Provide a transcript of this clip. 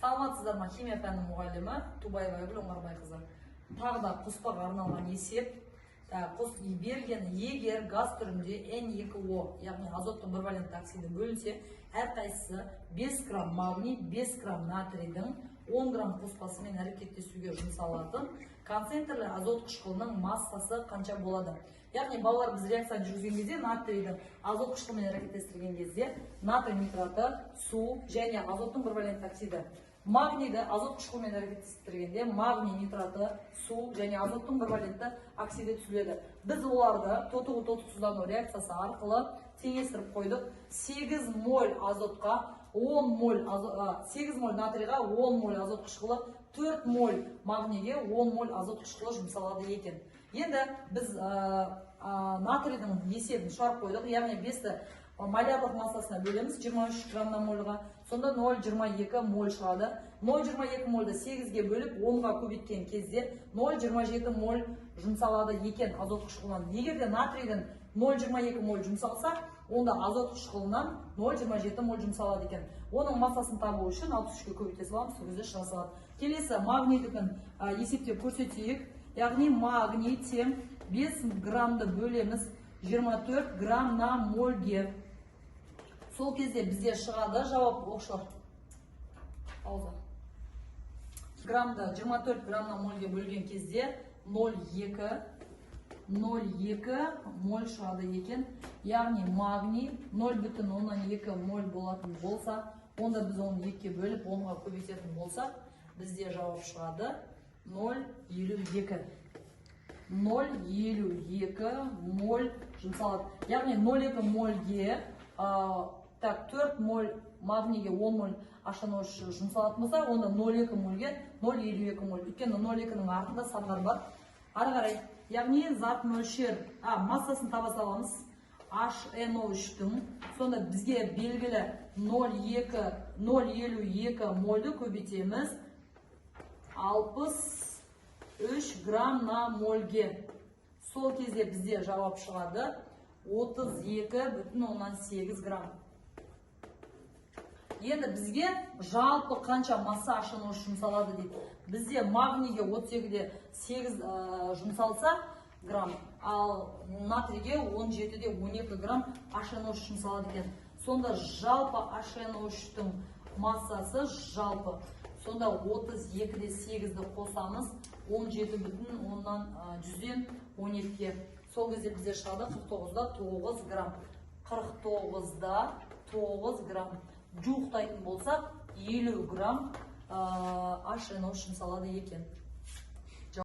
Саламатсыздар ма, химия пәнінің мұғалімі Тубаева Айгүл Оңғарбайқызы. Тағы да қоспаға арналған есеп. Берген егер газ түрінде N2O, яғни азоттың бір валентті оксиді бөлінсе, әрқайсысы 5 грамм магний, 5 грамм натрийдің 10 грамм қоспасымен әрекеттесуге жұмсалатын концентрлі азот қышқылының массасы қанша болады? Яғни балалар біз реакцияны жүргізген кезде натрийді азот қышқылымен әрекеттестірген кезде натрий нитраты, су және азоттың бір валентті оксиді. Магнийді азот қышқылымен әрекеттестіргенде магний нитраты, су және азоттың бір валентті оксиді түзіледі. Біз оларды тотығу тотықсыздану реакциясы арқылы теңестіріп қойдық. 8 моль азотқа 10 моль 8 моль натрийға 10 моль азот қышқылы, 4 моль магнийге 10 моль азот қышқылы жұмсалады екен. Енді біз натрийдің есебін шығарып қойдық, яғни 5-ті малярлық массасына бөлеміз 23 грамм на мольға, сонда 0,22 моль шығады. 0,22 мольді 8-ге бөліп 10-ға көбейткен кезде 0,27 моль жұмсалады екен азот қышқылынан. Егер де натрийдің 0,22 моль жұмсалса, онда азот қышқылынан 0,27 моль жұмсалады екен. Оның массасын табу үшін 63-ге көбейте саламыз, сол кезде шыға салады. Келесі магнийдікін есептеп көрсетейік. Яғни магний тең 5 граммды бөлеміз 24 грамм на мольге. Сол кезде бізде шығады жауап оқшылар. Ауза. Граммды 24 грамм на мольге бөлген кезде 0,2 моль шығады екен. Яғни магний 0,2 моль болатын болса, онда біз оны 2-ге бөліп 10-ға көбейтетін болсақ, бізде жауап шығады 0,52. 0,52 моль жұмсалады. Яғни 0,2 мольге 4 моль магнийге 10 моль H2O жұмсалатын болса, онда 0,2 мольге 0,52 моль. Өйткені 0,2-нің артында сандар бар. Ары қарай, яғни зат мөлшер, массасын таба саламыз. HNO3-тің, сонда бізге белгілі 0,52 мольді көбейтеміз 63 грамм на мольге. Сол кезде бізде жауап шығады 32,8 грамм. Енді бізге жалпы қанша масса H2O жұмсалады дейді. Бізде магнийге 32-де 8 жұмсалса грамм, ал натрийге 17-де 12 грамм H2O жұмсалады екен. Сонда жалпы H2O-тің массасы жалпы. Сонда 32-де 8-ді қосамыз 17,1-ден 12-ге. Сол кезде бізде шығады 49-да 9 грамм. 49-да 9 грамм. Жуықтайтын болсақ 50 грамм H2O жұмсалады екен.